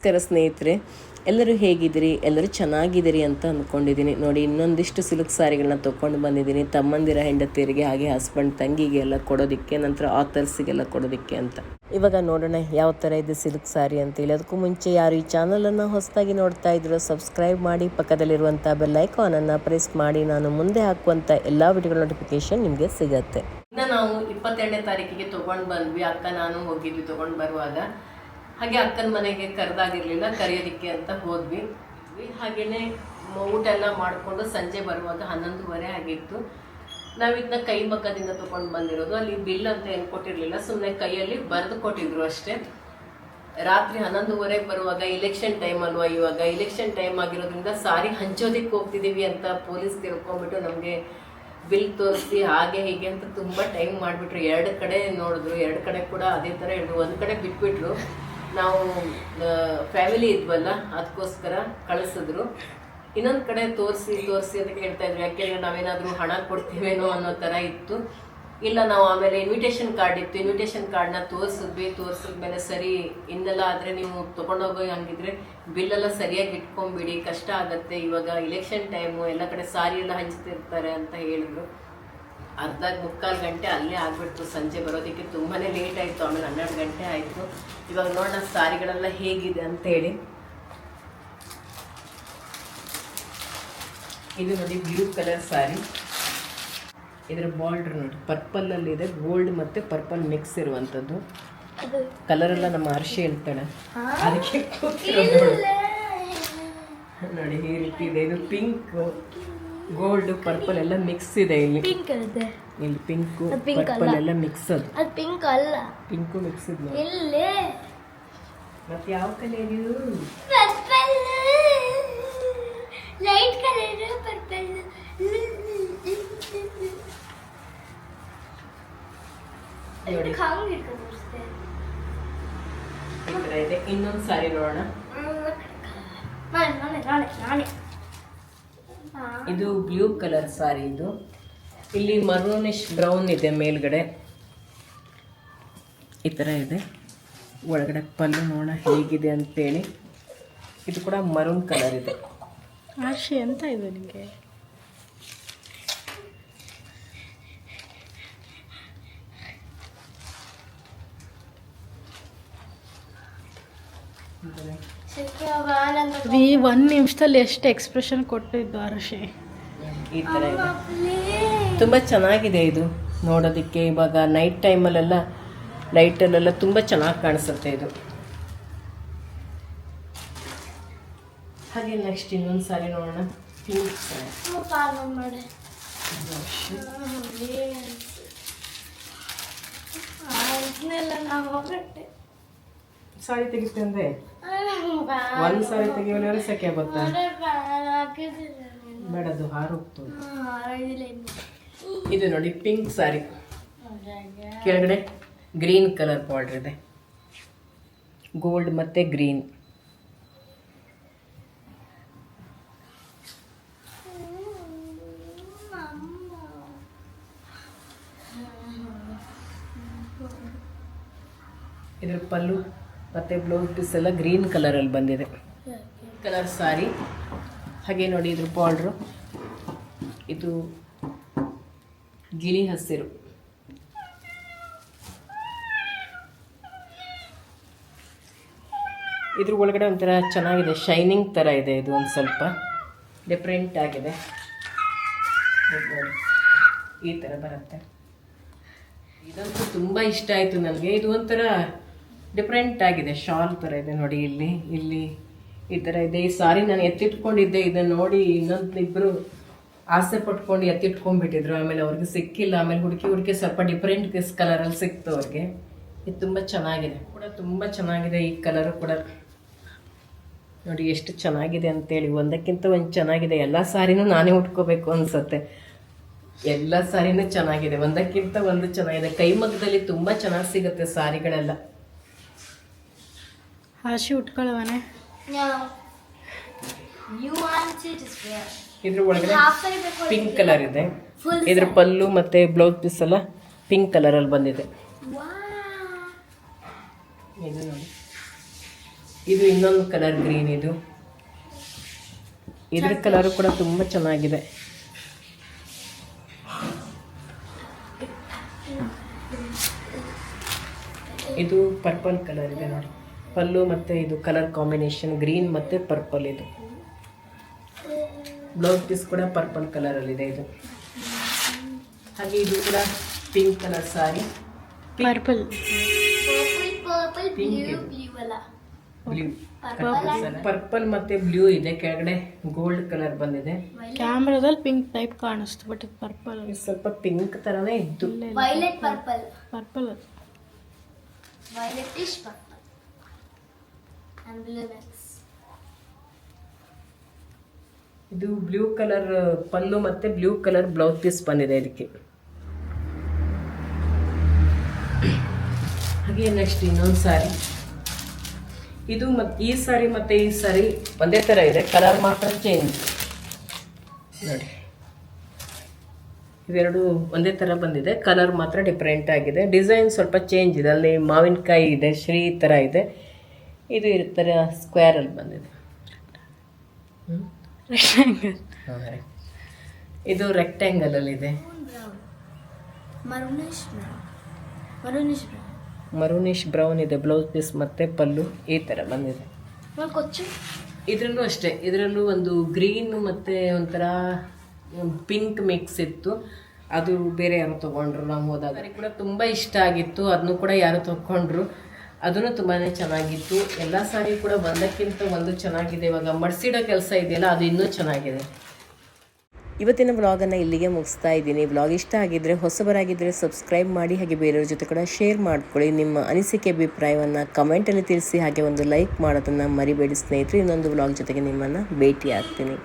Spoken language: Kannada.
ನಮಸ್ಕಾರ ಸ್ನೇಹಿತರೆ, ಎಲ್ಲರೂ ಹೇಗಿದ್ದೀರಿ? ಎಲ್ಲರೂ ಚೆನ್ನಾಗಿದ್ದೀರಿ ಅಂತ ಅಂದ್ಕೊಂಡಿದ್ದೀನಿ. ನೋಡಿ, ಇನ್ನೊಂದಿಷ್ಟು ಸಿಲ್ಕ್ ಸ್ಯಾರಿಗಳನ್ನ ತೊಗೊಂಡು ಬಂದಿದ್ದೀನಿ ತಮ್ಮಂದಿರ ಹೆಂಡತಿಯರಿಗೆ, ಹಾಗೆ ಹಸ್ಬೆಂಡ್ ತಂಗಿಗೆ ಎಲ್ಲ ಕೊಡೋದಕ್ಕೆ, ನಂತರ ಆಥರ್ಸಿಗೆಲ್ಲ ಕೊಡೋದಕ್ಕೆ ಅಂತ. ಇವಾಗ ನೋಡೋಣ ಯಾವ ಥರ ಇದೆ ಸಿಲ್ಕ್ ಸ್ಯಾರಿ ಅಂತೇಳಿ. ಅದಕ್ಕೂ ಮುಂಚೆ ಯಾರು ಈ ಚಾನಲನ್ನು ಹೊಸದಾಗಿ ನೋಡ್ತಾ ಇದ್ರು ಸಬ್ಸ್ಕ್ರೈಬ್ ಮಾಡಿ, ಪಕ್ಕದಲ್ಲಿರುವಂಥ ಬೆಲ್ ಐಕಾನನ್ನು ಪ್ರೆಸ್ ಮಾಡಿ. ನಾನು ಮುಂದೆ ಹಾಕುವಂಥ ಎಲ್ಲ ವಿಡಿಯೋಗಳ ನೋಟಿಫಿಕೇಶನ್ ನಿಮಗೆ ಸಿಗತ್ತೆ. ಇನ್ನು ನಾವು 22ನೇ ತಾರೀಕಿಗೆ ತೊಗೊಂಡು ಬಂದ್ವಿ. ಅಕ್ಕ ನಾನು ಹೋಗಿದ್ವಿ ತೊಗೊಂಡು ಬರುವಾಗ. ಹಾಗೆ ಅಕ್ಕನ ಮನೆಗೆ ಕರೆದಾಗಿರಲಿಲ್ಲ, ಕರೆಯೋದಕ್ಕೆ ಅಂತ ಹೋದ್ವಿ. ಹಾಗೆಯೇ ಊಟ ಎಲ್ಲ ಮಾಡಿಕೊಂಡು ಸಂಜೆ ಬರುವಾಗ 11:30 ಆಗಿತ್ತು. ನಾವು ಇದನ್ನ ಕೈ ಮಗ್ಗದಿಂದ ತೊಗೊಂಡು ಬಂದಿರೋದು. ಅಲ್ಲಿ ಬಿಲ್ ಅಂತ ಏನು ಕೊಟ್ಟಿರಲಿಲ್ಲ, ಸುಮ್ಮನೆ ಕೈಯಲ್ಲಿ ಬರೆದು ಕೊಟ್ಟಿದ್ರು ಅಷ್ಟೇ. ರಾತ್ರಿ 11:30 ಬರುವಾಗ ಇಲೆಕ್ಷನ್ ಟೈಮ್ ಅಲ್ವಾ, ಇವಾಗ ಇಲೆಕ್ಷನ್ ಟೈಮ್ ಆಗಿರೋದ್ರಿಂದ ಸಾರಿ ಹಂಚೋದಕ್ಕೆ ಹೋಗ್ತಿದ್ದೀವಿ ಅಂತ ಪೊಲೀಸ್ ತಿಳ್ಕೊಂಡ್ಬಿಟ್ಟು ನಮಗೆ ಬಿಲ್ ತೋರಿಸಿ ಹಾಗೆ ಹೀಗೆ ಅಂತ ತುಂಬ ಟೈಮ್ ಮಾಡಿಬಿಟ್ರು. 2 ಕಡೆ ನೋಡಿದ್ರು, 2 ಕಡೆ ಕೂಡ ಅದೇ ಥರ ಹೇಳಿದ್ರು. ಒಂದು ಕಡೆ ಬಿಟ್ಬಿಟ್ರು, ನಾವು ಫ್ಯಾಮಿಲಿ ಇದ್ವಲ್ಲ ಅದಕ್ಕೋಸ್ಕರ ಕಳಿಸಿದ್ರು. ಇನ್ನೊಂದು ಕಡೆ ತೋರಿಸಿ ಅಂತ ಕೇಳ್ತಾ ಇದ್ರು. ಯಾಕೆಂದರೆ ನಾವೇನಾದರೂ ಹಣ ಕೊಡ್ತೀವೇನೋ ಅನ್ನೋ ಥರ ಇತ್ತು. ಇಲ್ಲ, ನಾವು ಆಮೇಲೆ ಇನ್ವಿಟೇಷನ್ ಕಾರ್ಡ್ ಇತ್ತು, ಇನ್ವಿಟೇಷನ್ ಕಾರ್ಡ್ನ ತೋರಿಸಿದ್ಮೇಲೆ ಸರಿ, ಇನ್ನೆಲ್ಲ ಆದರೆ ನೀವು ತೊಗೊಂಡೋಗೋ ಹಂಗಿದ್ರೆ ಬಿಲ್ಲೆಲ್ಲ ಸರಿಯಾಗಿ ಇಟ್ಕೊಂಬಿಡಿ, ಕಷ್ಟ ಆಗುತ್ತೆ, ಇವಾಗ ಇಲೆಕ್ಷನ್ ಟೈಮು, ಎಲ್ಲ ಕಡೆ ಸಾರಿ ಎಲ್ಲ ಹಂಚ್ತಿರ್ತಾರೆ ಅಂತ ಹೇಳಿದ್ರು. ಅರ್ಧ ಮುಕ್ಕಾಲು ಗಂಟೆ ಅಲ್ಲೇ ಆಗಿಬಿಡ್ತು. ಸಂಜೆ ಬರೋದಕ್ಕೆ ತುಂಬಾ ಲೇಟ್ ಆಯಿತು. ಆಮೇಲೆ 12 ಗಂಟೆ ಆಯಿತು. ಇವಾಗ ನೋಡೋಣ ಸಾರಿಗಳೆಲ್ಲ ಹೇಗಿದೆ ಅಂತೇಳಿ. ಇದು ನೋಡಿ ಬ್ಲೂ ಕಲರ್ ಸಾರಿ. ಇದರ ಬಾರ್ಡರ್ ನೋಡಿ ಪರ್ಪಲಲ್ಲಿದೆ, ಗೋಲ್ಡ್ ಮತ್ತು ಪರ್ಪಲ್ ಮಿಕ್ಸ್ ಇರುವಂಥದ್ದು. ಕಲರೆಲ್ಲ ನಮ್ಮ ಹರ್ಷಿ ಹೇಳ್ತಾಳೆ, ಅದಕ್ಕೆ ನೋಡಿ ಈ ರೀತಿ ಇದೆ. ಇದು ಪಿಂಕ್, ಗೋಲ್ಡ್, ಪರ್ಪಲ್ ಎಲ್ಲ ಮಿಕ್ಸ್ ಇದೆ. ಇಲ್ಲಿ ಇಲ್ಲಿ ಪಿಂಕು ಪರ್ಪಲ್ ಎಲ್ಲ ಮಿಕ್ಸ್. ಅದು ಪಿಂಕ್ ಅಲ್ಲ, ಪಿಂಕು ಮಿಕ್ಸ್ ಇದೆ. ಮತ್ತೆ ಯಾವ ಕಲರ್ ಇದು? Purple, light colour purple. ನೋಡಿ ಇದೆ. ಇನ್ನೊಂದು ಸಾರಿ ನೋಡೋಣ. ಇದು ಬ್ಲೂ ಕಲರ್ ಸಾರಿ. ಇದು ಇಲ್ಲಿ ಮರೂನಿಶ್ ಬ್ರೌನ್ ಇದೆ ಮೇಲ್ಗಡೆ, ಈ ಥರ ಇದೆ. ಒಳಗಡೆ ಪಲ್ಲು ನೋಡೋಣ ಹೇಗಿದೆ ಅಂತೇಳಿ. ಇದು ಕೂಡ ಮರೂನ್ ಕಲರ್ ಇದೆ. ಆಶಿ ಅಂತ ಇದೆ ನಿಮಗೆ. ಒಂದು ನಿಮಿಷದಲ್ಲಿ ಎಷ್ಟು ಎಕ್ಸ್ಪ್ರೆಷನ್ ಕೊಟ್ಟಿದ್ದು ಆಶಿ. ಈ ಥರ ಇದೆ, ತುಂಬ ಚೆನ್ನಾಗಿದೆ ಇದು ನೋಡೋದಕ್ಕೆ. ಇವಾಗ ನೈಟ್ ಟೈಮಲ್ಲೆಲ್ಲ ಲೈಟಲ್ಲೆಲ್ಲ ತುಂಬ ಚೆನ್ನಾಗಿ ಕಾಣಿಸುತ್ತೆ ಇದು. ಹಾಗೆ ನೆಕ್ಸ್ಟ್ ಇನ್ನೊಂದು ಸಾರಿ ನೋಡೋಣ. ಪಿಂಕ್ ಸಾರಿ ತೆಗಿತೆ ಅಂದರೆ ಒಂದು ಸಾರಿ ತೆಗಿಯೋಲ್ಲ ಸೆಕೆ ಆಗುತ್ತಾ? ಬೇಡದು ಹಾರೋಗ್ತದೆ. ಇದು ನೋಡಿ ಪಿಂಕ್ ಸಾರಿ, ಕೆಳಗಡೆ ಗ್ರೀನ್ ಕಲರ್ ಬಾರ್ಡರ್ ಇದೆ, ಗೋಲ್ಡ್ ಮತ್ತು ಗ್ರೀನ್. ಇದರ ಪಲ್ಲು ಮತ್ತು ಬ್ಲೌಸ್ ಪೀಸ್ ಎಲ್ಲ ಗ್ರೀನ್ ಕಲರಲ್ಲಿ ಬಂದಿದೆ. ಕಲರ್ ಸಾರಿ. ಹಾಗೆ ನೋಡಿ ಇದ್ರ ಬಾರ್ಡ್ರು, ಇದು ಗಿಳಿ ಹಸಿರು. ಇದ್ರ ಒಳಗಡೆ ಒಂಥರ ಚೆನ್ನಾಗಿದೆ, ಶೈನಿಂಗ್ ಥರ ಇದೆ. ಇದು ಒಂದು ಸ್ವಲ್ಪ ಡಿಫ್ರೆಂಟ್ ಆಗಿದೆ. ಈ ಥರ ಬರುತ್ತೆ. ಇದಂತೂ ತುಂಬ ಇಷ್ಟ ಆಯಿತು ನನಗೆ. ಇದು ಒಂಥರ ಡಿಫ್ರೆಂಟ್ ಆಗಿದೆ, ಶಾಲ್ ಥರ ಇದೆ ನೋಡಿ. ಇಲ್ಲಿ ಈ ಥರ ಇದೆ. ಈ ಸಾರಿ ನಾನು ಎತ್ತಿಟ್ಕೊಂಡಿದ್ದೆ, ಇದನ್ನು ನೋಡಿ ಇನ್ನೊಂದಿಬ್ಬರು ಆಸೆ ಪಟ್ಕೊಂಡು ಎತ್ತಿಟ್ಕೊಂಡ್ಬಿಟ್ಟಿದ್ರು. ಆಮೇಲೆ ಅವ್ರಿಗೆ ಸಿಕ್ಕಿಲ್ಲ. ಆಮೇಲೆ ಹುಡುಕಿ ಸ್ವಲ್ಪ ಡಿಫ್ರೆಂಟ್ ಕಲರಲ್ಲಿ ಸಿಕ್ತು ಅವ್ರಿಗೆ. ಇದು ತುಂಬ ಚೆನ್ನಾಗಿದೆ ಕೂಡ, ತುಂಬ ಚೆನ್ನಾಗಿದೆ. ಈ ಕಲರು ಕೂಡ ನೋಡಿ ಎಷ್ಟು ಚೆನ್ನಾಗಿದೆ ಅಂತೇಳಿ. ಒಂದಕ್ಕಿಂತ ಒಂದು ಚೆನ್ನಾಗಿದೆ. ಎಲ್ಲ ಸಾರಿನೂ ನಾನೇ ಉಟ್ಕೋಬೇಕು ಅನಿಸುತ್ತೆ. ಎಲ್ಲ ಸಾರಿನೂ ಚೆನ್ನಾಗಿದೆ, ಒಂದಕ್ಕಿಂತ ಒಂದು ಚೆನ್ನಾಗಿದೆ. ಕೈಮಗ್ಗದಲ್ಲಿ ತುಂಬ ಚೆನ್ನಾಗಿ ಸಿಗುತ್ತೆ ಸಾರಿಗಳೆಲ್ಲ. ಆಶಿ ಉಟ್ಕೊಳ್ಳೋವನೆ. ಇದ್ರ ಒಳಗಡೆ ಪಿಂಕ್ ಕಲರ್ ಇದೆ. ಇದ್ರ ಪಲ್ಲು ಮತ್ತು ಬ್ಲೌಸ್ ಪೀಸ್ ಎಲ್ಲ ಪಿಂಕ್ ಕಲರಲ್ಲಿ ಬಂದಿದೆ. ಇದು ನೋಡಿ ಇದು ಇನ್ನೊಂದು ಕಲರ್ ಗ್ರೀನ್. ಇದು ಇದ್ರ ಕಲರು ಕೂಡ ತುಂಬ ಚೆನ್ನಾಗಿದೆ. ಇದು ಪರ್ಪಲ್ ಕಲರ್ ಇದೆ ನೋಡಿ, ಪಲ್ಲು ಮತ್ತು ಇದು ಕಲರ್ ಕಾಂಬಿನೇಷನ್ ಗ್ರೀನ್ ಮತ್ತು ಪರ್ಪಲ್. ಇದು ಬ್ಲೌಸ್ ಪೀಸ್ ಕೂಡ ಪರ್ಪಲ್ ಕಲರಲ್ಲಿದೆ ಇದು. ಹಾಗೆ ಇದು ಕೂಡ pink colour sari, purple purple ಮತ್ತೆ ಬ್ಲೂ ಇದೆ, ಕೆಳಗಡೆ ಗೋಲ್ಡ್ ಕಲರ್ ಬಂದಿದೆ. ಕ್ಯಾಮ್ರಾದಲ್ಲಿ ಪಿಂಕ್ ಟೈಪ್ ಕಾಣಿಸ್ತು, ಬಟ್ ಇದು ಪರ್ಪಲ್, ಸ್ವಲ್ಪ ಪಿಂಕ್ ತರನೇ ಇದ್ದು. Violet purple, purple violetish purple and blue mix. ಇದು ಬ್ಲೂ ಕಲರ್ ಪಲ್ಲು ಮತ್ತೆ ಬ್ಲೂ ಕಲರ್ ಬ್ಲೌಸ್ ಪೀಸ್ ಬಂದಿದೆ ಇದಕ್ಕೆ. ಹಾಗೆ ನೆಕ್ಸ್ಟ್ ಇನ್ನೊಂದು ಸಾರಿ. ಇದು ಈ ಸಾರಿ ಮತ್ತೆ ಈ ಸಾರಿ ಒಂದೇ ಥರ ಇದೆ, ಕಲರ್ ಮಾತ್ರ ಚೇಂಜ್ ನೋಡಿ. ಇವೆರಡು ಒಂದೇ ಥರ ಬಂದಿದೆ, ಕಲರ್ ಮಾತ್ರ ಡಿಫ್ರೆಂಟ್ ಆಗಿದೆ. ಡಿಸೈನ್ ಸ್ವಲ್ಪ ಚೇಂಜ್ ಇದೆ, ಅಲ್ಲಿ ಮಾವಿನಕಾಯಿ ಇದೆ, ಶ್ರೀ ಥರ ಇದೆ. ಇದು ಈ ಥರ ಸ್ಕ್ವೇರಲ್ಲಿ ಬಂದಿದೆ. ಇದು ರೆಕ್ಟ್ಯಾಂಗಲಲ್ಲಿದೆ. ಮರೂನಿಶ್ ಬ್ರೌನ್ ಇದೆ ಬ್ಲೌಸ್ ಪೀಸ್ ಮತ್ತು ಪಲ್ಲು ಈ ಥರ ಬಂದಿದೆ. ಇದರಲ್ಲೂ ಅಷ್ಟೇ, ಇದರಲ್ಲೂ ಒಂದು ಗ್ರೀನ್ ಮತ್ತು ಒಂಥರ ಪಿಂಕ್ ಮಿಕ್ಸ್ ಇತ್ತು. ಅದು ಬೇರೆ ಯಾರು ತೊಗೊಂಡ್ರು, ನಾವು ಹೋದಾಗ ಕೂಡ ತುಂಬ ಇಷ್ಟ ಆಗಿತ್ತು. ಅದನ್ನು ಕೂಡ ಯಾರು ತೊಗೊಂಡ್ರು, ಅದನ್ನು ತುಂಬಾ ಚೆನ್ನಾಗಿತ್ತು. ಎಲ್ಲ ಸಾರಿ ಕೂಡ ಒಂದಕ್ಕಿಂತ ಒಂದು ಚೆನ್ನಾಗಿದೆ. ಇವಾಗ ಮಡ್ಸಿಡೋ ಕೆಲಸ ಇದೆಯಲ್ಲ, ಅದು ಇನ್ನೂ ಚೆನ್ನಾಗಿದೆ. ಇವತ್ತಿನ ವ್ಲಾಗನ್ನು ಇಲ್ಲಿಗೆ ಮುಗಿಸ್ತಾ ಇದ್ದೀನಿ. ವ್ಲಾಗ್ ಇಷ್ಟ ಆಗಿದ್ದರೆ, ಹೊಸಬರಾಗಿದ್ದರೆ ಸಬ್ಸ್ಕ್ರೈಬ್ ಮಾಡಿ, ಹಾಗೆ ಬೇರೆಯವ್ರ ಜೊತೆ ಕೂಡ ಶೇರ್ ಮಾಡ್ಕೊಳ್ಳಿ. ನಿಮ್ಮ ಅನಿಸಿಕೆ ಅಭಿಪ್ರಾಯವನ್ನು ಕಮೆಂಟಲ್ಲಿ ತಿಳಿಸಿ, ಹಾಗೆ ಒಂದು ಲೈಕ್ ಮಾಡೋದನ್ನು ಮರಿಬೇಡಿ ಸ್ನೇಹಿತರೆ. ಇನ್ನೊಂದು ವ್ಲಾಗ್ ಜೊತೆಗೆ ನಿಮ್ಮನ್ನು ಭೇಟಿ ಆಗ್ತೀನಿ.